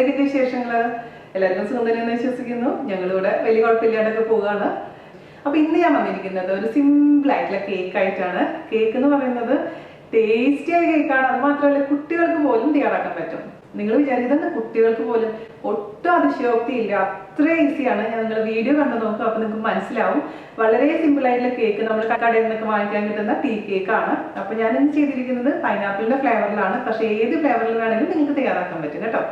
എന്തൊക്കെയുണ്ട് വിശേഷങ്ങൾ? എല്ലാവർക്കും സുഖം തന്നെയെന്ന് വിശ്വസിക്കുന്നു. ഞങ്ങളിവിടെ വലിയ കുഴപ്പമില്ലാണ്ടൊക്കെ പോവുകയാണ്. അപ്പോൾ ഇന്ന് ഞാൻ വന്നിരിക്കുന്നത് ഒരു സിമ്പിൾ ആയിട്ടുള്ള കേക്ക് ആയിട്ടാണ്. കേക്ക് എന്ന് പറയുന്നത് ടേസ്റ്റിയായ കേക്കാണ്. അത് മാത്രമല്ല കുട്ടികൾക്ക് പോലും തയ്യാറാക്കാൻ പറ്റും. നിങ്ങൾ വിചാരിക്കുന്നത് കുട്ടികൾക്ക് പോലും ഒട്ടും അതിശയോക്തിയില്ല, അത്ര ഈസിയാണ്. ഞാൻ നിങ്ങൾ വീഡിയോ കണ്ടു നോക്കും, അപ്പോൾ നിങ്ങൾക്ക് മനസ്സിലാവും. വളരെ സിമ്പിൾ ആയിട്ടുള്ള കേക്ക് നമ്മൾ കടയിൽ നിന്നൊക്കെ വാങ്ങിക്കാൻ കിട്ടുന്ന ടീ കേക്കാണ്. അപ്പോൾ ഞാനിന്ന് ചെയ്തിരിക്കുന്നത് പൈനാപ്പിളിന്റെ ഫ്ലേവറിലാണ്. പക്ഷേ ഏത് ഫ്ലേവറിൽ വേണമെങ്കിലും നിങ്ങൾക്ക് തയ്യാറാക്കാൻ പറ്റും കേട്ടോ.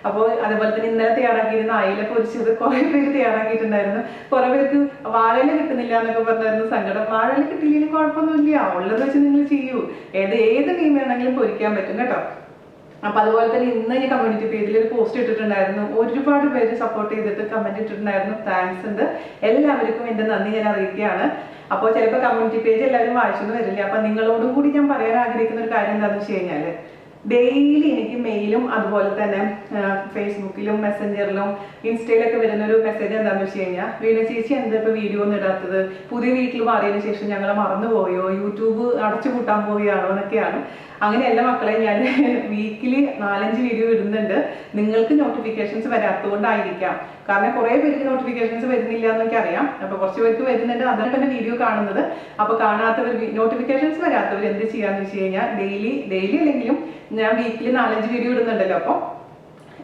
അപ്പോൾ അതുപോലെ തന്നെ ഇന്നലെ തയ്യാറാക്കിയിരുന്ന അയില പൊരിച്ചത് കുറേ പേര് തയ്യാറാക്കിയിട്ടുണ്ടായിരുന്നു. കുറേ പേർക്ക് വാഴയില കിട്ടുന്നില്ല എന്നൊക്കെ പറഞ്ഞായിരുന്നു സങ്കടം. വാഴയില കിട്ടിയില്ലെങ്കിൽ കുഴപ്പമൊന്നുമില്ല, ഉള്ളത് വെച്ച് നിങ്ങൾ ചെയ്യൂ. ഏത് മീൻ വേണമെങ്കിലും പൊരിക്കാൻ പറ്റും കേട്ടോ. അപ്പൊ അതുപോലെ തന്നെ ഇന്ന് ഞാൻ കമ്മ്യൂണിറ്റി പേജിൽ ഒരു പോസ്റ്റ് ഇട്ടിട്ടുണ്ടായിരുന്നു. ഒരുപാട് പേര് സപ്പോർട്ട് ചെയ്തിട്ട് കമന്റ് ഇട്ടിട്ടുണ്ടായിരുന്നു. താങ്ക്സ് ഉണ്ട് എല്ലാവർക്കും, എന്റെ നന്ദി ഞാൻ അറിയിക്കുകയാണ്. അപ്പോൾ ചിലപ്പോൾ കമ്മ്യൂണിറ്റി പേജ് എല്ലാവരും വായിച്ചൊന്നും വരില്ല. അപ്പൊ നിങ്ങളോടും കൂടി ഞാൻ പറയാൻ ആഗ്രഹിക്കുന്ന ഒരു കാര്യം എന്താണെന്ന് വെച്ച് കഴിഞ്ഞാൽ, ഡെയിലി എനിക്ക് മെയിലും അതുപോലെ തന്നെ ഫേസ്ബുക്കിലും മെസ്സഞ്ചറിലും ഇൻസ്റ്റയിലൊക്കെ വരുന്ന ഒരു മെസ്സേജ് എന്താണെന്ന് വെച്ച് കഴിഞ്ഞാൽ, വീണ ചേച്ചി എന്താ ഇപ്പോൾ വീഡിയോ ഒന്നും ഇടാത്തത്, പുതിയ വീട്ടിൽ മാറിയതിനു ശേഷം ഞങ്ങളെ മറന്നുപോയോ, യൂട്യൂബ് അടച്ചു കൂട്ടാൻ പോവുകയാണോ എന്നൊക്കെയാണ്. അങ്ങനെയല്ല മക്കളെ, ഞാൻ വീക്കിലി 4-5 വീഡിയോ ഇടുന്നുണ്ട്. നിങ്ങൾക്ക് നോട്ടിഫിക്കേഷൻസ് വരാത്തതുകൊണ്ടായിരിക്കാം. കാരണം കുറേ പേർക്ക് നോട്ടിഫിക്കേഷൻസ് വരുന്നില്ല എന്ന് എനിക്കറിയാം. അപ്പോൾ കുറച്ച് പേർക്ക് വരുന്നുണ്ട്, അതാണ് തന്നെ വീഡിയോ കാണുന്നത്. അപ്പോൾ കാണാത്തവർ, നോട്ടിഫിക്കേഷൻസ് വരാത്തവർ എന്ത് ചെയ്യാന്ന് വെച്ച് കഴിഞ്ഞാൽ, ഡെയിലി അല്ലെങ്കിലും ഞാൻ വീക്കിലി 4-5 വീഡിയോ ഇടുന്നുണ്ടല്ലോ. അപ്പോൾ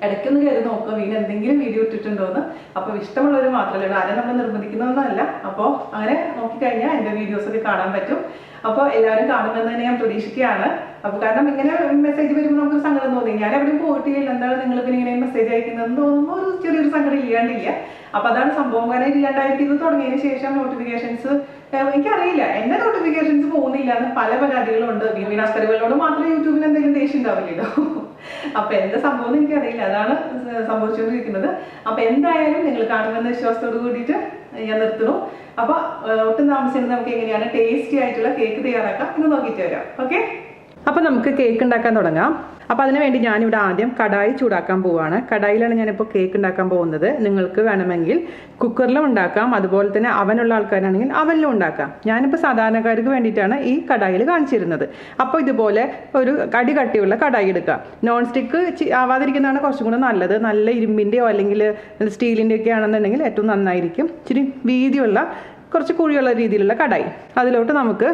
ഇടയ്ക്കൊന്ന് കയറി നോക്കുക, വീണ്ടും എന്തെങ്കിലും വീഡിയോ ഇട്ടിട്ടുണ്ടോയെന്ന്. അപ്പോൾ ഇഷ്ടമുള്ളവർ മാത്രമല്ല, ആരും നമ്മൾ നിർബന്ധിക്കുന്നതൊന്നുമല്ല. അപ്പോൾ അങ്ങനെ നോക്കിക്കഴിഞ്ഞാൽ എൻ്റെ വീഡിയോസൊക്കെ കാണാൻ പറ്റും. അപ്പോൾ എല്ലാവരും കാണുമെന്ന് തന്നെ ഞാൻ പ്രതീക്ഷിക്കുകയാണ്. അപ്പോൾ കാരണം ഇങ്ങനെ മെസ്സേജ് വരുമ്പോൾ നമുക്ക് സങ്കടം തോന്നി. ഞാൻ എവിടെയും പോയിട്ടില്ല, എന്താണ് നിങ്ങൾ പിന്നെ ഇങ്ങനെ മെസ്സേജ് അയക്കുന്നതെന്ന് തോന്നുമ്പോൾ ഒരു ചെറിയൊരു സങ്കടം ഇല്ലാണ്ടില്ല. അപ്പോൾ അതാണ് സംഭവം. കാരണം 2020 തുടങ്ങിയതിന് ശേഷം നോട്ടിഫിക്കേഷൻസ് എനിക്കറിയില്ല, എൻ്റെ നോട്ടിഫിക്കേഷൻസ് പോകുന്നില്ല എന്ന് പല പരാതികളുണ്ട്. വീണാസ്കറിവേൾഡിനോട് മാത്രമേ യൂട്യൂബിന് എന്തെങ്കിലും ദേഷ്യം ഉണ്ടാവില്ലല്ലോ. അപ്പൊ എന്താ സംഭവം എനിക്കറിയില്ല, അതാണ് സംഭവിച്ചുകൊണ്ടിരിക്കുന്നത്. അപ്പൊ എന്തായാലും നിങ്ങൾ കാണുമെന്ന വിശ്വാസത്തോട് കൂടിയിട്ട് ഞാൻ നിർത്തുന്നു. അപ്പൊ ഒട്ടും താമസിക്കുന്നത് നമുക്ക് എങ്ങനെയാണ് ടേസ്റ്റി ആയിട്ടുള്ള കേക്ക് തയ്യാറാക്കാം എന്ന് നോക്കിയിട്ട് വരാം. ഓക്കെ, അപ്പൊ നമുക്ക് കേക്ക് ഉണ്ടാക്കാൻ തുടങ്ങാം. അപ്പോൾ അതിന് വേണ്ടി ഞാനിവിടെ ആദ്യം കടായി ചൂടാക്കാൻ പോവുകയാണ്. കടായിലാണ് ഞാനിപ്പോൾ കേക്ക് ഉണ്ടാക്കാൻ പോകുന്നത്. നിങ്ങൾക്ക് വേണമെങ്കിൽ കുക്കറിലും ഉണ്ടാക്കാം, അതുപോലെ തന്നെ അവനുള്ള ആൾക്കാരാണെങ്കിൽ അവനിലും ഉണ്ടാക്കാം. ഞാനിപ്പോൾ സാധാരണക്കാർക്ക് വേണ്ടിയിട്ടാണ് ഈ കടായിൽ കാണിച്ചിരുന്നത്. അപ്പോൾ ഇതുപോലെ ഒരു കട്ടിയുള്ള കടായി എടുക്കുക. നോൺ സ്റ്റിക്ക് ആവാതിരിക്കുന്നതാണ് കുറച്ചും കൂടെ നല്ലത്. നല്ല ഇരുമ്പിൻ്റെയോ അല്ലെങ്കിൽ സ്റ്റീലിൻ്റെയോ ഒക്കെ ആണെന്നുണ്ടെങ്കിൽ ഏറ്റവും നന്നായിരിക്കും. ഇച്ചിരി വീതിയുള്ള കുറച്ച് കുഴിയുള്ള രീതിയിലുള്ള കടായി, അതിലോട്ട് നമുക്ക്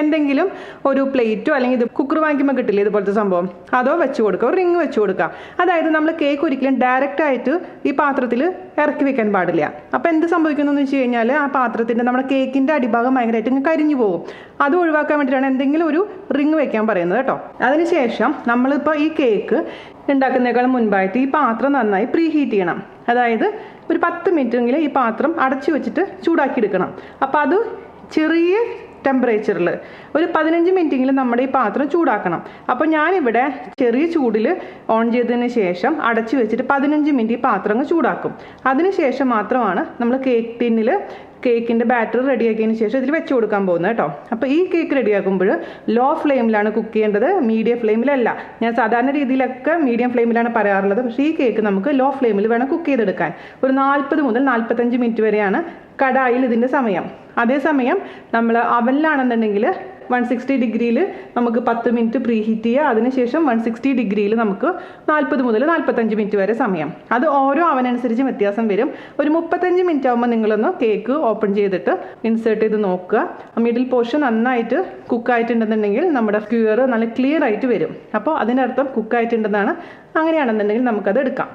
എന്തെങ്കിലും ഒരു പ്ലേറ്റോ അല്ലെങ്കിൽ ഇത് കുക്കർ വാങ്ങിക്കുമ്പോൾ കിട്ടില്ലേ ഇതുപോലത്തെ സംഭവം, അതോ വെച്ച് കൊടുക്കുക. ഒരു റിങ് വെച്ച് കൊടുക്കുക. അതായത് നമ്മൾ കേക്ക് ഒരിക്കലും ഡയറക്റ്റ് ആയിട്ട് ഈ പാത്രത്തിൽ ഇറക്കി വെക്കാൻ പാടില്ല. അപ്പോൾ എന്ത് സംഭവിക്കുന്നു എന്ന് വെച്ച് കഴിഞ്ഞാൽ, ആ പാത്രത്തിൻ്റെ നമ്മുടെ കേക്കിൻ്റെ അടിഭാഗം ഭയങ്കരമായിട്ട് കരിഞ്ഞു പോകും. അത് ഒഴിവാക്കാൻ വേണ്ടിയിട്ടാണ് എന്തെങ്കിലും ഒരു റിങ് വെക്കാൻ പറയുന്നത് കേട്ടോ. അതിനുശേഷം നമ്മളിപ്പോൾ ഈ കേക്ക് ഉണ്ടാക്കുന്നതിനേക്കാളും മുൻപായിട്ട് ഈ പാത്രം നന്നായി പ്രീ ഹീറ്റ് ചെയ്യണം. അതായത് ഒരു 10 മിനിറ്റെങ്കിലും ഈ പാത്രം അടച്ചു വെച്ചിട്ട് ചൂടാക്കി എടുക്കണം. അപ്പോൾ അത് ചെറിയ ടെമ്പറേച്ചറിൽ ഒരു 15 മിനിറ്റെങ്കിലും നമ്മുടെ ഈ പാത്രം ചൂടാക്കണം. അപ്പോൾ ഞാനിവിടെ ചെറിയ ചൂടിൽ ഓൺ ചെയ്തതിന് ശേഷം അടച്ചു വെച്ചിട്ട് 15 മിനിറ്റ് ഈ പാത്രം ചൂടാക്കും. അതിനുശേഷം മാത്രമാണ് നമ്മൾ കേക്ക് ടിന്നിൽ കേക്കിൻ്റെ ബാറ്റർ റെഡിയാക്കിയതിന് ശേഷം ഇതിൽ വെച്ച് കൊടുക്കാൻ പോകുന്നത് കേട്ടോ. അപ്പോൾ ഈ കേക്ക് റെഡിയാക്കുമ്പോൾ ലോ ഫ്ലെയിമിലാണ് കുക്ക് ചെയ്യേണ്ടത്, മീഡിയം ഫ്ലെയിമിലല്ല. ഞാൻ സാധാരണ രീതിയിലൊക്കെ മീഡിയം ഫ്ലെയിമിലാണ് പറയാറുള്ളത്. പക്ഷേ ഈ കേക്ക് നമുക്ക് ലോ ഫ്ലെയിമിൽ വേണം കുക്ക് ചെയ്തെടുക്കാൻ. ഒരു 40 മുതൽ 45 മിനിറ്റ് വരെയാണ് കടായിൽ ഇതിൻ്റെ സമയം. അതേസമയം നമ്മൾ അവനിലാണെന്നുണ്ടെങ്കിൽ 160 ഡിഗ്രിയിൽ നമുക്ക് 10 മിനിറ്റ് പ്രീ ഹീറ്റ് ചെയ്യുക. അതിനുശേഷം 160 ഡിഗ്രിയിൽ നമുക്ക് 40 മുതൽ 45 മിനിറ്റ് വരെ സമയം. അത് ഓരോ അവനനുസരിച്ച് വ്യത്യാസം വരും. ഒരു 35 മിനിറ്റ് ആകുമ്പോൾ നിങ്ങളൊന്ന് കേക്ക് ഓപ്പൺ ചെയ്തിട്ട് ഇൻസേർട്ട് ചെയ്ത് നോക്കുക. മിഡിൽ പോർഷൻ നന്നായിട്ട് കുക്കായിട്ടുണ്ടെന്നുണ്ടെങ്കിൽ നമ്മുടെ സ്ക്യൂർ നല്ല ക്ലിയർ ആയിട്ട് വരും. അപ്പോൾ അതിനർത്ഥം കുക്കായിട്ടുണ്ടെന്നാണ്. അങ്ങനെയാണെന്നുണ്ടെങ്കിൽ നമുക്കത് എടുക്കാം.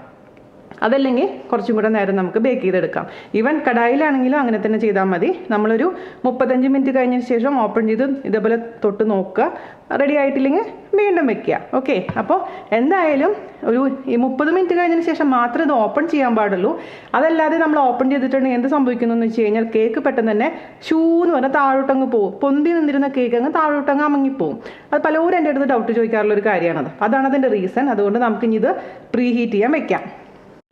അതല്ലെങ്കിൽ കുറച്ചും കൂടെ നേരം നമുക്ക് ബേക്ക് ചെയ്തെടുക്കാം. ഈവൻ കടായിലാണെങ്കിലും അങ്ങനെ തന്നെ ചെയ്താൽ മതി. നമ്മളൊരു 35 മിനിറ്റ് കഴിഞ്ഞതിന് ശേഷം ഓപ്പൺ ചെയ്ത് ഇതേപോലെ തൊട്ട് നോക്കുക. റെഡി ആയിട്ടില്ലെങ്കിൽ വീണ്ടും വെക്കുക. ഓക്കെ, അപ്പോൾ എന്തായാലും ഒരു 30 മിനിറ്റ് കഴിഞ്ഞതിന് ശേഷം മാത്രമേ ഇത് ഓപ്പൺ ചെയ്യാൻ പാടുള്ളൂ. അതല്ലാതെ നമ്മൾ ഓപ്പൺ ചെയ്തിട്ടുണ്ടെങ്കിൽ എന്ത് സംഭവിക്കുന്നു എന്ന് വെച്ച് കഴിഞ്ഞാൽ, കേക്ക് പെട്ടെന്ന് തന്നെ ഷൂന്ന് പറഞ്ഞാൽ താഴോട്ടങ്ങ് പോകും. പൊന്തി നിന്നിരുന്ന കേക്ക് അങ്ങ് താഴോട്ടങ്ങ് അമങ്ങിപ്പോവും. അത് പലരും എൻ്റെ അടുത്ത് ഡൗട്ട് ചോദിക്കാറുള്ള ഒരു കാര്യമാണത്. അതാണ് അതിൻ്റെ റീസൺ. അതുകൊണ്ട് നമുക്കിനി ഇത് പ്രീ ഹീറ്റ് ചെയ്യാൻ വെക്കാം.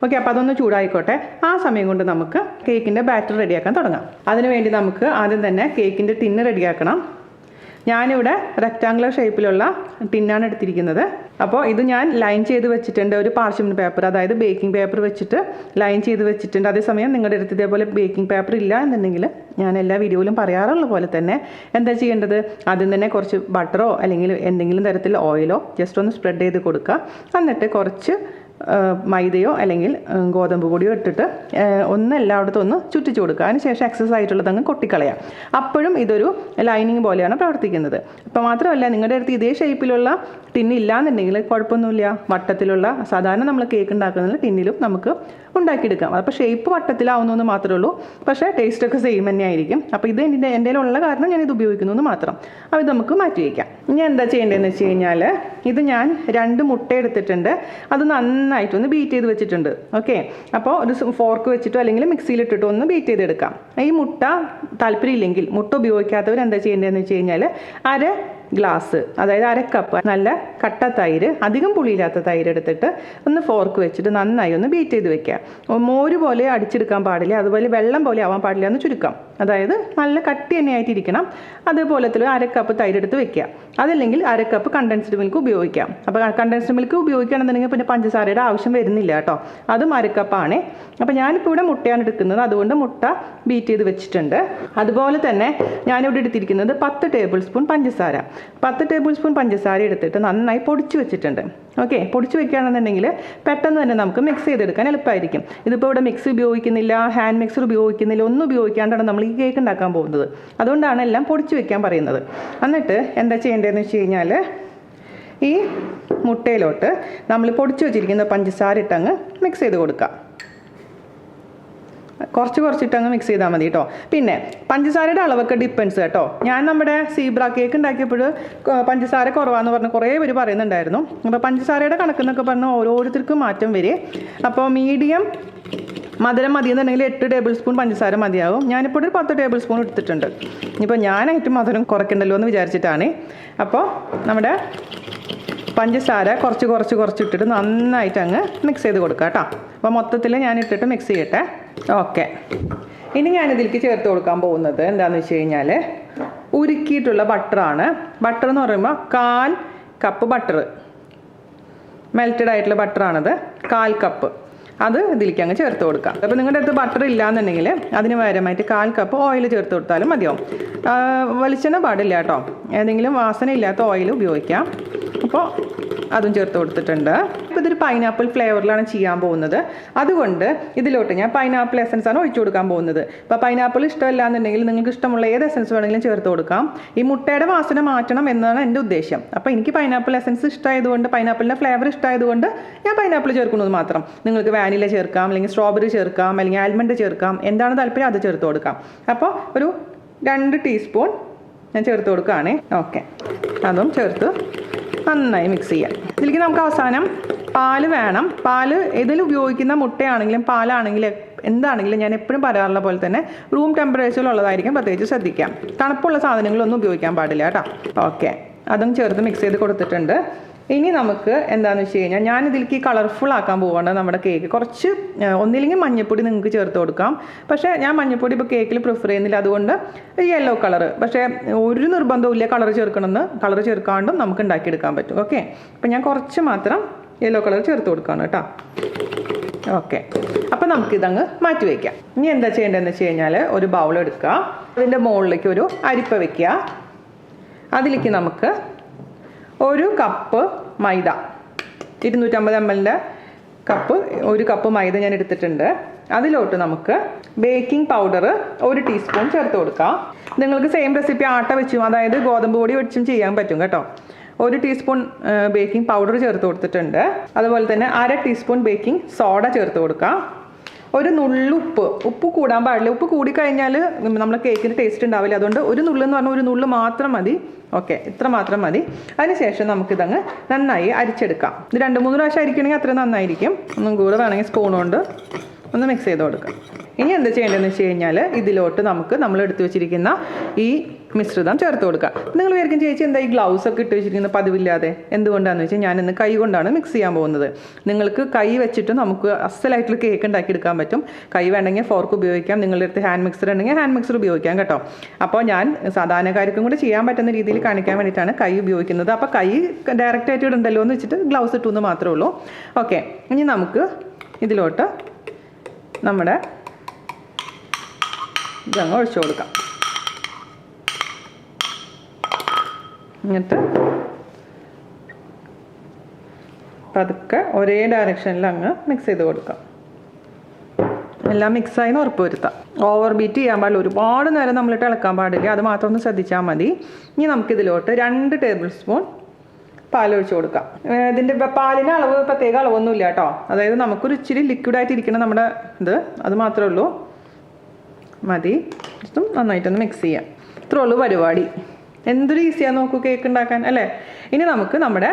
ഓക്കെ, അപ്പോൾ അതൊന്ന് ചൂടായിക്കോട്ടെ. ആ സമയം കൊണ്ട് നമുക്ക് കേക്കിൻ്റെ ബാറ്റർ റെഡിയാക്കാൻ തുടങ്ങാം. അതിനുവേണ്ടി നമുക്ക് ആദ്യം തന്നെ കേക്കിൻ്റെ ടിന്ന് റെഡിയാക്കണം. ഞാനിവിടെ റെക്റ്റാങ്കുലർ ഷേപ്പിലുള്ള ടിന്നാണ് എടുത്തിരിക്കുന്നത്. അപ്പോൾ ഇത് ഞാൻ ലൈൻ ചെയ്ത് വെച്ചിട്ടുണ്ട്. ഒരു പാർച്ച്മെൻറ്റ് പേപ്പർ, അതായത് ബേക്കിംഗ് പേപ്പർ വെച്ചിട്ട് ലൈൻ ചെയ്ത് വെച്ചിട്ടുണ്ട്. അതേസമയം നിങ്ങളുടെ അടുത്ത് ഇതേപോലെ ബേക്കിംഗ് പേപ്പർ ഇല്ല എന്നുണ്ടെങ്കിൽ, ഞാൻ എല്ലാ വീഡിയോയിലും പറയാറുള്ള പോലെ തന്നെ എന്താ ചെയ്യേണ്ടത്, ആദ്യം തന്നെ കുറച്ച് ബട്ടറോ അല്ലെങ്കിൽ എന്തെങ്കിലും തരത്തിൽ ഓയിലോ ജസ്റ്റ് ഒന്ന് സ്പ്രെഡ് ചെയ്ത് കൊടുക്കുക. എന്നിട്ട് കുറച്ച് മൈദയോ അല്ലെങ്കിൽ ഗോതമ്പ് പൊടിയോ ഇട്ടിട്ട് ഒന്ന് എല്ലായിടത്തും ഒന്ന് ചുറ്റിച്ചു കൊടുക്കുക. അതിനുശേഷം എക്സസ് ആയിട്ടുള്ളത് അങ്ങ് കൊട്ടിക്കളയാം. അപ്പോഴും ഇതൊരു ലൈനിങ് പോലെയാണ് പ്രവർത്തിക്കുന്നത്. അപ്പോൾ മാത്രമല്ല, നിങ്ങളുടെ അടുത്ത് ഇതേ ഷേപ്പിലുള്ള ടിന്നില്ലാന്നുണ്ടെങ്കിൽ കുഴപ്പമൊന്നുമില്ല, വട്ടത്തിലുള്ള സാധാരണ നമ്മൾ കേക്ക് ഉണ്ടാക്കുന്ന ടിന്നിലും നമുക്ക് ഉണ്ടാക്കിയെടുക്കാം. അപ്പോൾ ഷേപ്പ് വട്ടത്തിലാവുന്നതെന്ന് മാത്രമേ ഉള്ളൂ, പക്ഷേ ടേസ്റ്റൊക്കെ സെയിം തന്നെ ആയിരിക്കും. അപ്പോൾ ഇത് എൻ്റെ ഉള്ള കാരണം ഞാനിത് ഉപയോഗിക്കുന്നു എന്ന് മാത്രം. അപ്പോൾ ഇത് നമുക്ക് മാറ്റി വയ്ക്കാം. ഇനി എന്താ ചെയ്യേണ്ടതെന്ന് വെച്ച് കഴിഞ്ഞാൽ, ഇത് ഞാൻ 2 മുട്ട എടുത്തിട്ടുണ്ട്, അത് നന്നായിട്ടൊന്ന് ബീറ്റ് ചെയ്ത് വെച്ചിട്ടുണ്ട്. ഓക്കെ, അപ്പോൾ ഒരു ഫോർക്ക് വെച്ചിട്ടോ അല്ലെങ്കിൽ മിക്സിയിലിട്ടിട്ടോ ഒന്ന് ബീറ്റ് ചെയ്തെടുക്കാം. ഈ മുട്ട താല്പര്യമില്ലെങ്കിൽ, മുട്ട ഉപയോഗിക്കാത്തവർ എന്താ ചെയ്യേണ്ടതെന്ന് വെച്ച് കഴിഞ്ഞാൽ, 1/2 ഗ്ലാസ്, അതായത് 1/2 കപ്പ് നല്ല കട്ട തൈര്, അധികം പുളിയില്ലാത്ത തൈര് എടുത്തിട്ട് ഒന്ന് ഫോർക്ക് വെച്ചിട്ട് നന്നായി ഒന്ന് ബീറ്റ് ചെയ്ത് വെക്കുക. മോര് പോലെ അടിച്ചെടുക്കാൻ പാടില്ല, അതുപോലെ വെള്ളം പോലെ ആവാൻ പാടില്ല എന്ന് ചുരുക്കം. അതായത് നല്ല കട്ടി തന്നെയായിട്ടിരിക്കണം. അതേപോലത്തെ 1/2 കപ്പ് തൈര് എടുത്ത് വെക്കുക. അതല്ലെങ്കിൽ 1/2 കപ്പ് കണ്ടൻസ്ഡ് മിൽക്ക് ഉപയോഗിക്കാം. അപ്പോൾ കണ്ടൻസ്ഡ് മിൽക്ക് ഉപയോഗിക്കുകയാണെന്നുണ്ടെങ്കിൽ പിന്നെ പഞ്ചസാരയുടെ ആവശ്യം വരുന്നില്ല കേട്ടോ. അതും 1/2 കപ്പാണ്. അപ്പോൾ ഞാനിപ്പോൾ ഇവിടെ മുട്ടയാണ് എടുക്കുന്നത്, അതുകൊണ്ട് മുട്ട ബീറ്റ് ചെയ്ത് വെച്ചിട്ടുണ്ട്. അതുപോലെ തന്നെ ഞാനിവിടെ എടുത്തിരിക്കുന്നത് 10 ടേബിൾ സ്പൂൺ പഞ്ചസാര. 10 ടേബിൾ സ്പൂൺ പഞ്ചസാര എടുത്തിട്ട് നന്നായി പൊടിച്ച് വെച്ചിട്ടുണ്ട്. ഓക്കെ, പൊടിച്ച് വെക്കുകയാണെന്നുണ്ടെങ്കിൽ പെട്ടെന്ന് തന്നെ നമുക്ക് മിക്സ് ചെയ്തെടുക്കാൻ എളുപ്പമായിരിക്കും. ഇതിപ്പോൾ ഇവിടെ മിക്സി ഉപയോഗിക്കുന്നില്ല, ഹാൻഡ് മിക്സർ ഉപയോഗിക്കുന്നില്ല, ഒന്നും ഉപയോഗിക്കാണ്ടാണ് നമ്മൾ ഈ കേക്ക് ഉണ്ടാക്കാൻ പോകുന്നത്. അതുകൊണ്ടാണ് എല്ലാം പൊടിച്ച് വെക്കാൻ പറയുന്നത്. എന്നിട്ട് എന്താ ചെയ്യേണ്ടതെന്ന് വെച്ച് കഴിഞ്ഞാൽ, ഈ മുട്ടയിലോട്ട് നമ്മൾ പൊടിച്ച് വെച്ചിരിക്കുന്ന പഞ്ചസാര ഇട്ടങ്ങ് മിക്സ് ചെയ്ത് കൊടുക്കുക. കുറച്ചിട്ടങ്ങ് മിക്സ് ചെയ്താൽ മതി കേട്ടോ. പിന്നെ പഞ്ചസാരയുടെ അളവൊക്കെ ഡിപ്പെൻസ് കേട്ടോ. ഞാൻ നമ്മുടെ സീബ്ര കേക്ക് ഉണ്ടാക്കിയപ്പോൾ പഞ്ചസാര കുറവാന്ന് പറഞ്ഞ് കുറേ പേര് പറയുന്നുണ്ടായിരുന്നു. അപ്പോൾ പഞ്ചസാരയുടെ കണക്കെന്നൊക്കെ പറഞ്ഞാൽ ഓരോരുത്തർക്കും മാറ്റം വരെ. അപ്പോൾ മീഡിയം മധുരം മതിയെന്നുണ്ടെങ്കിൽ 8 ടേബിൾ സ്പൂൺ പഞ്ചസാര മതിയാവും. ഞാനിപ്പോൾ ഒരു 10 ടേബിൾ സ്പൂൺ എടുത്തിട്ടുണ്ട്. ഇനിയിപ്പോൾ ഞാനായിട്ട് മധുരം കുറയ്ക്കണ്ടല്ലോ എന്ന് വിചാരിച്ചിട്ടാണ്. അപ്പോൾ നമ്മുടെ പഞ്ചസാര കുറച്ചിട്ടിട്ട് നന്നായിട്ട് അങ്ങ് മിക്സ് ചെയ്ത് കൊടുക്കുക കേട്ടോ. അപ്പോൾ മൊത്തത്തിൽ ഞാൻ ഇട്ടിട്ട് മിക്സ് ചെയ്യട്ടെ. ഓക്കെ, ഇനി ഞാനിതിലേക്ക് ചേർത്ത് കൊടുക്കാൻ പോകുന്നത് എന്താണെന്ന് വെച്ച് കഴിഞ്ഞാൽ, ഉരുക്കിയിട്ടുള്ള ബട്ടറാണ്. ബട്ടർ എന്ന് പറയുമ്പോൾ 1/4 കപ്പ് ബട്ടർ, മെൽറ്റഡ് ആയിട്ടുള്ള ബട്ടറാണത്. 1/4 കപ്പ് അത് ഇതിലേക്ക് അങ്ങ് ചേർത്ത് കൊടുക്കാം. അപ്പോൾ നിങ്ങളുടെ അടുത്ത് ബട്ടർ ഇല്ലയെന്നുണ്ടെങ്കിൽ അതിന് പകരമായിട്ട് 1/4 കപ്പ് ഓയിൽ ചേർത്ത് കൊടുത്താലും മതിയാവും. വെളിച്ചെണ്ണ പാടില്ല കേട്ടോ, ഏതെങ്കിലും വാസന ഇല്ലാത്ത ഓയിൽ ഉപയോഗിക്കാം. അപ്പോൾ അതും ചേർത്ത് കൊടുത്തിട്ടുണ്ട്. ഇപ്പോൾ ഇതൊരു പൈനാപ്പിൾ ഫ്ലേവറിലാണ് ചെയ്യാൻ പോകുന്നത്. അതുകൊണ്ട് ഇതിലോട്ട് ഞാൻ പൈനാപ്പിൾ എസൻസ് ആണ് ഒഴിച്ചു കൊടുക്കാൻ പോകുന്നത്. ഇപ്പോൾ പൈനാപ്പിൾ ഇഷ്ടമല്ല എന്നുണ്ടെങ്കിൽ നിങ്ങൾക്ക് ഇഷ്ടമുള്ള ഏത് എസൻസ് വേണമെങ്കിലും ചേർത്ത് കൊടുക്കാം. ഈ മുട്ടയുടെ വാസന മാറ്റണം എന്നാണ് എൻ്റെ ഉദ്ദേശം. അപ്പോൾ എനിക്ക് പൈനാപ്പിൾ എസൻസ് ഇഷ്ടമായതുകൊണ്ട്, പൈനാപ്പിളിൻ്റെ ഫ്ലേവർ ഇഷ്ടമായതുകൊണ്ട് ഞാൻ പൈനാപ്പിൾ ചേർക്കുന്നത് മാത്രം. നിങ്ങൾക്ക് വാനില ചേർക്കാം, അല്ലെങ്കിൽ സ്ട്രോബെറി ചേർക്കാം, അല്ലെങ്കിൽ ആൽമണ്ട് ചേർക്കാം. എന്താണ് താല്പര്യം അത് ചേർത്ത് കൊടുക്കാം. അപ്പോൾ ഒരു 2 ടീസ്പൂൺ ഞാൻ ചേർത്ത് കൊടുക്കുകയാണ്. ഓക്കെ, അതും ചേർത്ത് നന്നായി മിക്സ് ചെയ്യാം. ഇതിലേക്ക് നമുക്ക് അവസാനം പാല് വേണം. പാല് ഇതിൽ ഉപയോഗിക്കുന്ന മുട്ടയാണെങ്കിലും പാലാണെങ്കിലും എന്താണെങ്കിലും ഞാൻ എപ്പോഴും പറയാറുള്ള പോലെ തന്നെ റൂം ടെമ്പറേച്ചറിലുള്ളതായിരിക്കും, പ്രത്യേകിച്ച് ശ്രദ്ധിക്കാം. തണുപ്പുള്ള സാധനങ്ങളൊന്നും ഉപയോഗിക്കാൻ പാടില്ല കേട്ടോ. ഓക്കെ, അതും ചേർത്ത് മിക്സ് ചെയ്ത് കൊടുത്തിട്ടുണ്ട്. ഇനി നമുക്ക് എന്താണെന്ന് വെച്ച് കഴിഞ്ഞാൽ, ഞാനിതിലേക്ക് കളർഫുൾ ആക്കാൻ പോവുകയാണ് നമ്മുടെ കേക്ക്. കുറച്ച് ഒന്നില്ലെങ്കിൽ മഞ്ഞൾപ്പൊടി നിങ്ങൾക്ക് ചേർത്ത് കൊടുക്കാം. പക്ഷേ ഞാൻ മഞ്ഞൾപ്പൊടി ഇപ്പോൾ കേക്കിൽ പ്രിഫർ ചെയ്യുന്നില്ല, അതുകൊണ്ട് യെല്ലോ കളർ. പക്ഷേ ഒരു നിർബന്ധവും ഇല്ല കളർ ചേർക്കണമെന്ന്. കളർ ചേർക്കാണ്ടും നമുക്ക് ഉണ്ടാക്കിയെടുക്കാൻ പറ്റും. ഓക്കെ, അപ്പോൾ ഞാൻ കുറച്ച് മാത്രം യെല്ലോ കളർ ചേർത്ത് കൊടുക്കുകയാണ് കേട്ടോ. ഓക്കെ, അപ്പോൾ നമുക്കിതങ്ങ് മാറ്റി വയ്ക്കാം. ഇനി എന്താ ചെയ്യേണ്ടതെന്ന് വെച്ച് കഴിഞ്ഞാൽ, ഒരു ബൗൾ എടുക്കുക, അതിൻ്റെ മുകളിലേക്ക് ഒരു അരിപ്പ വയ്ക്കുക. അതിലേക്ക് നമുക്ക് 1 കപ്പ് മൈദ, 250 ml കപ്പ് 1 കപ്പ് മൈദ ഞാൻ എടുത്തിട്ടുണ്ട്. അതിലോട്ട് നമുക്ക് ബേക്കിംഗ് പൗഡർ 1 ടീസ്പൂൺ ചേർത്ത് കൊടുക്കാം. നിങ്ങൾക്ക് സെയിം റെസിപ്പി ആട്ട വെച്ചും, അതായത് ഗോതമ്പ് പൊടി വെച്ചും ചെയ്യാൻ പറ്റും കേട്ടോ. 1 ടീസ്പൂൺ ബേക്കിംഗ് പൗഡർ ചേർത്ത് കൊടുത്തിട്ടുണ്ട്. അതുപോലെ തന്നെ 1/2 ടീസ്പൂൺ ബേക്കിംഗ് സോഡ ചേർത്ത് കൊടുക്കാം. ഒരു നുള്ളു ഉപ്പ് കൂടാൻ പാടില്ല. ഉപ്പ് കൂടിക്കഴിഞ്ഞാൽ നമ്മുടെ കേക്കിന് ടേസ്റ്റ് ഉണ്ടാവില്ല. അതുകൊണ്ട് ഒരു നുള്ളെന്ന് പറഞ്ഞാൽ ഒരു നുള്ളു മാത്രം മതി. ഓക്കെ, ഇത്ര മാത്രം മതി. അതിനുശേഷം നമുക്കിതങ്ങ് നന്നായി അരിച്ചെടുക്കാം. ഇത് 2-3 പ്രാവശ്യം അരിക്കണമെങ്കിൽ അത്ര നന്നായിരിക്കും. ഒന്നും കൂടെ വേണമെങ്കിൽ സ്പൂൺ കൊണ്ട് ഒന്ന് മിക്സ് ചെയ്ത് കൊടുക്കാം. ഇനി എന്താ ചെയ്യേണ്ടതെന്ന് വെച്ച് കഴിഞ്ഞാൽ, ഇതിലോട്ട് നമ്മൾ എടുത്തു വെച്ചിരിക്കുന്ന ഈ മിശ്രിതം ചേർത്ത് കൊടുക്കുക. നിങ്ങൾ വിചാരിക്കും ചേച്ചി എന്താ ഈ ഗ്ലൗസ് ഒക്കെ ഇട്ട് വെച്ചിരിക്കുന്ന പതിവില്ലാതെ? എന്തുകൊണ്ടാണെന്ന് വെച്ചാൽ ഞാനിന്ന് കൈ കൊണ്ടാണ് മിക്സ് ചെയ്യാൻ പോകുന്നത്. നിങ്ങൾക്ക് കൈ വെച്ചിട്ട് നമുക്ക് അസലായിട്ടുള്ള കേക്ക് ഉണ്ടാക്കിയെടുക്കാൻ പറ്റും. കൈ വേണമെങ്കിൽ ഫോർക്ക് ഉപയോഗിക്കാം, നിങ്ങളുടെ അടുത്ത് ഹാൻഡ് മിക്സർ ഉണ്ടെങ്കിൽ ഹാൻഡ് മിക്സർ ഉപയോഗിക്കാം കേട്ടോ. അപ്പോൾ ഞാൻ സാധാരണക്കാർക്കും കൂടെ ചെയ്യാൻ പറ്റുന്ന രീതിയിൽ കാണിക്കാൻ വേണ്ടിയിട്ടാണ് കൈ ഉപയോഗിക്കുന്നത്. അപ്പോൾ കൈ ഡയറക്റ്റ് ആയിട്ട് ഇടണ്ടല്ലോ എന്ന് വെച്ചിട്ട് ഗ്ലൗസ് ഇട്ടു എന്ന് മാത്രമേ ഉള്ളൂ. ഓക്കെ, ഇനി നമുക്ക് ഇതിലോട്ട് നമ്മുടെ ഇതങ്ങ് ഒഴിച്ചു കൊടുക്കാം. എന്നിട്ട് പതുക്കെ ഒരേ ഡയറക്ഷനിൽ അങ്ങ് മിക്സ് ചെയ്ത് കൊടുക്കാം. എല്ലാം മിക്സായി ഉറപ്പ് വരുത്താം. ഓവർ ബീറ്റ് ചെയ്യാൻ പാടില്ല, ഒരുപാട് നേരം നമ്മളിട്ട് ഇളക്കാൻ പാടില്ല. അത് മാത്രം ഒന്ന് ശ്രദ്ധിച്ചാൽ മതി. ഇനി നമുക്കിതിലോട്ട് 2 ടേബിൾ സ്പൂൺ പാലൊഴിച്ച് കൊടുക്കാം. ഇതിൻ്റെ പാലിന് അളവ് പ്രത്യേക അളവൊന്നുമില്ല കേട്ടോ. അതായത് നമുക്കൊരു ഇച്ചിരി ലിക്വിഡായിട്ട് ഇരിക്കണം നമ്മുടെ ഇത്, അത് മാത്രമേ ഉള്ളൂ. മതി. നന്നായിട്ടൊന്ന് മിക്സ് ചെയ്യാം. ഇത്രേ ഉള്ളൂ പരിപാടി. എന്തൊരു ഈസിയാണ് നോക്കൂ കേക്ക് ഉണ്ടാക്കാൻ അല്ലേ. ഇനി നമുക്ക് നമ്മുടെ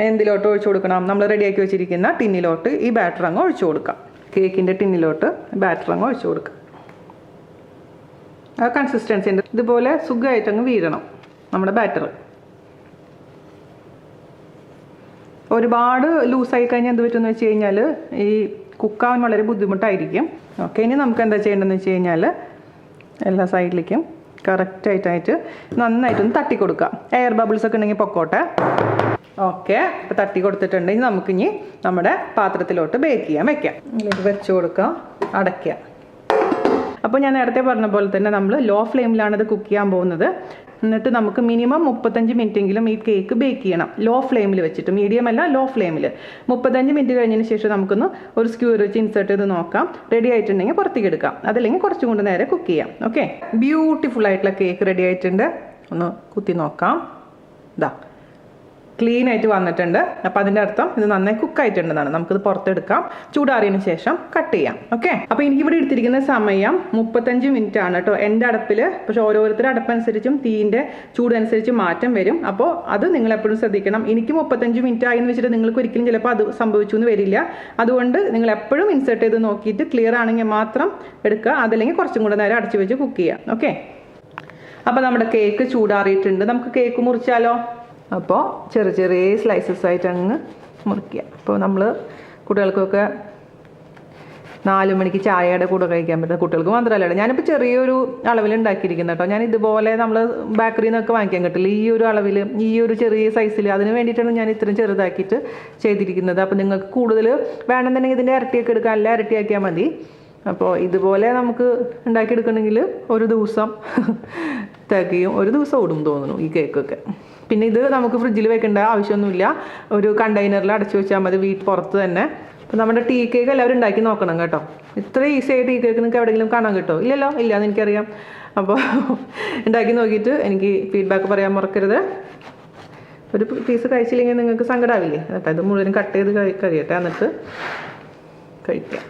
എന്തിലോട്ട് ഒഴിച്ചു കൊടുക്കണം, നമ്മൾ റെഡിയാക്കി വെച്ചിരിക്കുന്ന ടിന്നിലോട്ട് ഈ ബാറ്റർ അങ്ങ് ഒഴിച്ചു കൊടുക്കാം. കേക്കിൻ്റെ ടിന്നിലോട്ട് ബാറ്റർ അങ്ങ് ഒഴിച്ചു കൊടുക്കാം. ആ കൺസിസ്റ്റൻസി ഉണ്ട്. ഇതുപോലെ സുഖമായിട്ടങ്ങ് വീഴണം നമ്മുടെ ബാറ്റർ. ഒരുപാട് ലൂസായി കഴിഞ്ഞാൽ എന്ത് പറ്റുമെന്ന് വെച്ച് കഴിഞ്ഞാൽ ഈ കുക്കാവാൻ വളരെ ബുദ്ധിമുട്ടായിരിക്കും. ഓക്കെ, ഇനി നമുക്ക് എന്താ ചെയ്യേണ്ടതെന്ന് വെച്ച് കഴിഞ്ഞാൽ എല്ലാ സൈഡിലേക്കും കറക്റ്റായിട്ട് നന്നായിട്ടൊന്ന് തട്ടി കൊടുക്കാം. എയർ ബബിൾസ് ഒക്കെ ഉണ്ടെങ്കിൽ പൊക്കോട്ടെ. ഓക്കെ, ഇപ്പോൾ തട്ടി കൊടുത്തിട്ടുണ്ട്. ഇനി നമുക്കിനി നമ്മുടെ പാത്രത്തിലോട്ട് ബേക്ക് ചെയ്യാൻ വെക്കാം. ഇതിലേക്ക് വെച്ച് കൊടുക്കാം, അടയ്ക്കുക. അപ്പോൾ ഞാൻ നേരത്തെ പറഞ്ഞ പോലെ തന്നെ നമ്മൾ ലോ ഫ്ലെയിമിലാണ് ഇത് കുക്ക് ചെയ്യാൻ പോകുന്നത്. എന്നിട്ട് നമുക്ക് മിനിമം 35 മിനിറ്റെങ്കിലും ഈ കേക്ക് ബേക്ക് ചെയ്യണം. ലോ ഫ്ലെയിമിൽ വെച്ചിട്ട്, മീഡിയം അല്ല ലോ ഫ്ലെയിമിൽ. 35 മിനിറ്റ് കഴിഞ്ഞതിന് ശേഷം നമുക്കൊന്ന് ഒരു സ്ക്യൂർ വെച്ച് ഇൻസേർട്ട് ചെയ്ത് നോക്കാം. റെഡി ആയിട്ടുണ്ടെങ്കിൽ പുറത്തേക്ക് എടുക്കാം, അതല്ലെങ്കിൽ കുറച്ചും കൂടി നേരെ കുക്ക് ചെയ്യാം. ഓക്കെ, ബ്യൂട്ടിഫുൾ ആയിട്ടുള്ള കേക്ക് റെഡി ആയിട്ടുണ്ട്. ഒന്ന് കുത്തി നോക്കാം. ഇതാ ക്ലീൻ ആയിട്ട് വന്നിട്ടുണ്ട്. അപ്പോൾ അതിൻ്റെ അർത്ഥം ഇത് നന്നായി കുക്കായിട്ടുണ്ടെന്നാണ്. നമുക്കിത് പുറത്തെടുക്കാം, ചൂടാറിയതിന് ശേഷം കട്ട് ചെയ്യാം. ഓക്കെ, അപ്പോൾ എനിക്കിവിടെ എടുത്തിരിക്കുന്ന സമയം 35 മിനിറ്റ് ആണ് കേട്ടോ എൻ്റെ അടുപ്പിൽ. പക്ഷെ ഓരോരുത്തരുടെ അടുപ്പനുസരിച്ചും തീൻ്റെ ചൂടനുസരിച്ച് മാറ്റം വരും. അപ്പോൾ അത് നിങ്ങൾ എപ്പോഴും ശ്രദ്ധിക്കണം. എനിക്ക് 35 മിനിറ്റ് ആയെന്ന് വെച്ചിട്ട് നിങ്ങൾക്ക് ഒരിക്കലും ചിലപ്പോൾ അത് സംഭവിച്ചു എന്ന് വരില്ല. അതുകൊണ്ട് നിങ്ങൾ എപ്പോഴും ഇൻസേർട്ട് ചെയ്ത് നോക്കിയിട്ട് ക്ലിയർ ആണെങ്കിൽ മാത്രം എടുക്കുക, അതല്ലെങ്കിൽ കുറച്ചും കൂടെ നേരം അടച്ചു വെച്ച് കുക്ക് ചെയ്യാം. ഓക്കെ, അപ്പോൾ നമ്മുടെ കേക്ക് ചൂടാറിയിട്ടുണ്ട്. നമുക്ക് കേക്ക് മുറിച്ചാലോ? അപ്പോൾ ചെറിയ സ്ലൈസസ് ആയിട്ട് അങ്ങ് മുറിക്കുക. അപ്പോൾ നമ്മൾ കുട്ടികൾക്കൊക്കെ 4 മണിക്ക് ചായയുടെ കൂടെ കഴിക്കാൻ പറ്റുന്ന, കുട്ടികൾക്ക് മാത്രമല്ല, ഞാനിപ്പോൾ ചെറിയൊരു അളവിൽ ഉണ്ടാക്കിയിരിക്കുന്നത് കേട്ടോ. ഞാൻ ഇതുപോലെ നമ്മൾ ബേക്കറിയിൽ നിന്നൊക്കെ വാങ്ങിക്കാൻ കിട്ടില്ല ഈ ഒരു അളവിൽ, ഈ ഒരു ചെറിയ സൈസിൽ. അതിന് വേണ്ടിയിട്ടാണ് ഞാൻ ഇത്രയും ചെറുതാക്കിയിട്ട് ചെയ്തിരിക്കുന്നത്. അപ്പോൾ നിങ്ങൾക്ക് കൂടുതൽ വേണമെന്നുണ്ടെങ്കിൽ ഇതിൻ്റെ ഇരട്ടിയൊക്കെ എടുക്കാം, അല്ല ഇരട്ടിയാക്കിയാൽ മതി. അപ്പോൾ ഇതുപോലെ നമുക്ക് ഉണ്ടാക്കിയെടുക്കണമെങ്കിൽ ഒരു ദിവസം തികയും, ഒരു ദിവസം ഓടും തോന്നുന്നു ഈ കേക്കൊക്കെ. പിന്നെ ഇത് നമുക്ക് ഫ്രിഡ്ജിൽ വെക്കേണ്ട ആവശ്യമൊന്നുമില്ല, ഒരു കണ്ടെയ്നറിൽ അടച്ചു വെച്ചാൽ മതി, പുറത്ത് തന്നെ. അപ്പോൾ നമ്മുടെ ടീ കേക്ക് എല്ലാവരും ഉണ്ടാക്കി നോക്കണം കേട്ടോ. ഇത്ര ഈസി ആയിട്ട് ടീ കേക്ക് നിങ്ങൾക്ക് എവിടെയെങ്കിലും കാണാൻ കിട്ടുമോ? ഇല്ലല്ലോ, ഇല്ലയെന്ന് എനിക്കറിയാം. അപ്പോൾ ഉണ്ടാക്കി നോക്കിയിട്ട് എനിക്ക് ഫീഡ്ബാക്ക് പറയാൻ മറക്കരുത്. ഒരു പീസ് കഴിച്ചില്ലെങ്കിൽ നിങ്ങൾക്ക് സങ്കടമാവില്ലേ കേട്ടോ. ഇത് മുഴുവനും കട്ട് ചെയ്ത് കഴിയട്ടെ, എന്നിട്ട് കഴിക്കാം.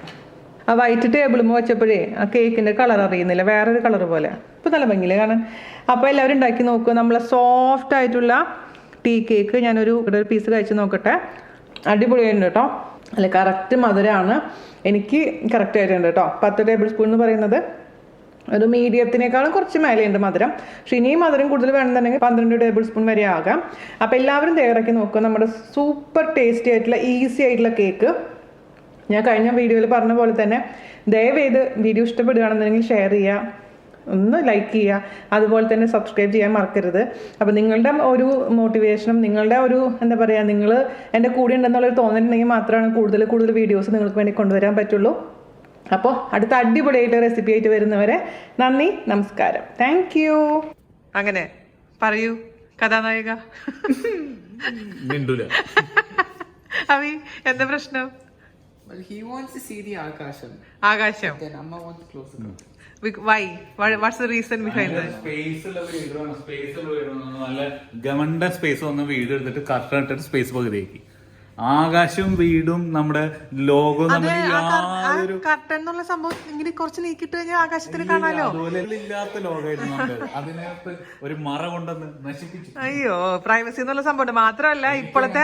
ആ വൈറ്റ് ടേബിളുമ്പോൾ വെച്ചപ്പോഴേ ആ കേക്കിൻ്റെ കളർ അറിയുന്നില്ല, വേറൊരു കളർ പോലെ. ഇപ്പോൾ നല്ല ഭംഗിയില്ലേ കാണാൻ. അപ്പോൾ എല്ലാവരും ഉണ്ടാക്കി നോക്കുക. നമ്മളെ സോഫ്റ്റ് ആയിട്ടുള്ള ടീ കേക്ക് ഞാനൊരു പീസ് കഴിച്ച് നോക്കട്ടെ. അടിപൊളിയായിട്ടുണ്ട് കേട്ടോ. അല്ല, കറക്റ്റ് മധുരമാണ്. എനിക്ക് കറക്റ്റ് ആയിട്ടുണ്ട് കേട്ടോ. 10 ടേബിൾ സ്പൂൺ എന്ന് പറയുന്നത് ഒരു മീഡിയത്തിനേക്കാളും കുറച്ച് മേലെയുണ്ട് മധുരം. പക്ഷേ ഇനിയും മധുരം കൂടുതൽ വേണമെന്നുണ്ടെങ്കിൽ 12 ടേബിൾ സ്പൂൺ വരെ ആകാം. അപ്പോൾ എല്ലാവരും തയ്യാറാക്കി നോക്കുക. നമ്മുടെ സൂപ്പർ ടേസ്റ്റി ആയിട്ടുള്ള ഈസി ആയിട്ടുള്ള കേക്ക്. ഞാൻ കഴിഞ്ഞ വീഡിയോയിൽ പറഞ്ഞ പോലെ തന്നെ ദയവേത് വീഡിയോ ഇഷ്ടപ്പെടുകയാണെന്നുണ്ടെങ്കിൽ ഷെയർ ചെയ്യുക, ഒന്ന് ലൈക്ക് ചെയ്യുക, അതുപോലെ തന്നെ സബ്സ്ക്രൈബ് ചെയ്യാൻ മറക്കരുത്. അപ്പോൾ നിങ്ങളുടെ ഒരു മോട്ടിവേഷനും നിങ്ങളുടെ ഒരു എന്താ പറയുക, നിങ്ങൾ എൻ്റെ കൂടെ ഉണ്ടെന്നുള്ളൊരു തോന്നലുണ്ടെങ്കിൽ മാത്രമാണ് കൂടുതൽ വീഡിയോസ് നിങ്ങൾക്ക് വേണ്ടി കൊണ്ടുവരാൻ പറ്റുള്ളൂ. അപ്പോൾ അടുത്ത അടിപൊളിയായിട്ട് റെസിപ്പി ആയിട്ട് വരുന്നവരെ നന്ദി, നമസ്കാരം, താങ്ക് യു. അങ്ങനെ പറയൂ കഥാനായിക. അവി എന്താ പ്രശ്നം? Well, he wants to see the Akasham. Akasham. Then Amma wants closer. Why? What's the reason behind that? Space നല്ല ഗവൺമെന്റ് സ്പേസ് വന്ന് വീട് എടുത്തിട്ട് കറക്റ്റ് സ്പേസ് പകുതിയാക്കി. ആകാശവും വീടും നമ്മുടെ ലോകവും കർട്ടൻ എന്നുള്ള സംഭവം ഇങ്ങനെ കുറച്ച് നീക്കിട്ട് കഴിഞ്ഞാൽ ആകാശത്തിൽ കാണാലോ. അതുപോലെ ഇല്ലാത്ത ലോകമായിരുന്നു അതിനകത്ത് ഒരു മറ കൊണ്ടെന്ന് നശിപ്പിച്ചു. അയ്യോ, പ്രൈവസി എന്നുള്ള സംഭവം മാത്രമല്ല ഇപ്പോഴത്തെ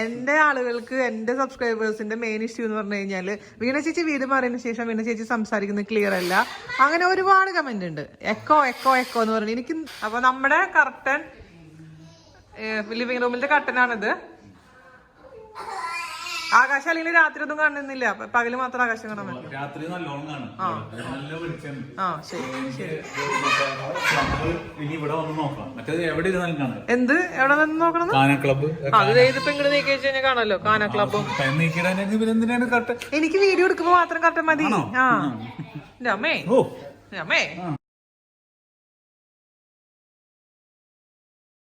എന്റെ ആളുകൾക്ക്, എന്റെ സബ്സ്ക്രൈബേഴ്സിന്റെ മെയിൻ ഇഷ്യൂ എന്ന് പറഞ്ഞു കഴിഞ്ഞാല് വീണ ചേച്ചി വീട് മാറിയതിനു ശേഷം വീണ ചേച്ചി സംസാരിക്കുന്നത് ക്ലിയർ അല്ല, അങ്ങനെ ഒരുപാട് കമന്റ് ഉണ്ട്. എക്കോ എന്ന് പറഞ്ഞു എനിക്ക്. അപ്പൊ നമ്മുടെ കർട്ടൻ ലിവിംഗ് റൂമിന്റെ കർട്ടനാണിത്. ആകാശം അല്ലെങ്കിൽ രാത്രി ഒന്നും കാണുന്നില്ല, പകല് മാത്രം ആകാശം കാണാൻ പറ്റും. രാത്രി നല്ലോണം കാണും. ഇനി ഇവിടെ വന്ന് നോക്കാം. മറ്റേത് എവിടെ ഇരുന്നാലും കാണാം. എന്ത് എവിടെ വന്ന് നോക്കണം? കാന ക്ലബ്ബ്. അത് ഇതിപ്പോ ഇങ്ങോട്ട് നീക്കി വെച്ച് കഴിഞ്ഞാൽ കാണാലോ കാന ക്ലബ്ബും. എന്തിനാണ് കർട്ടൻ? എനിക്ക് വീഡിയോ എടുക്കുമ്പോ മാത്രം കർട്ടൻ മതി. ആ അമ്മേ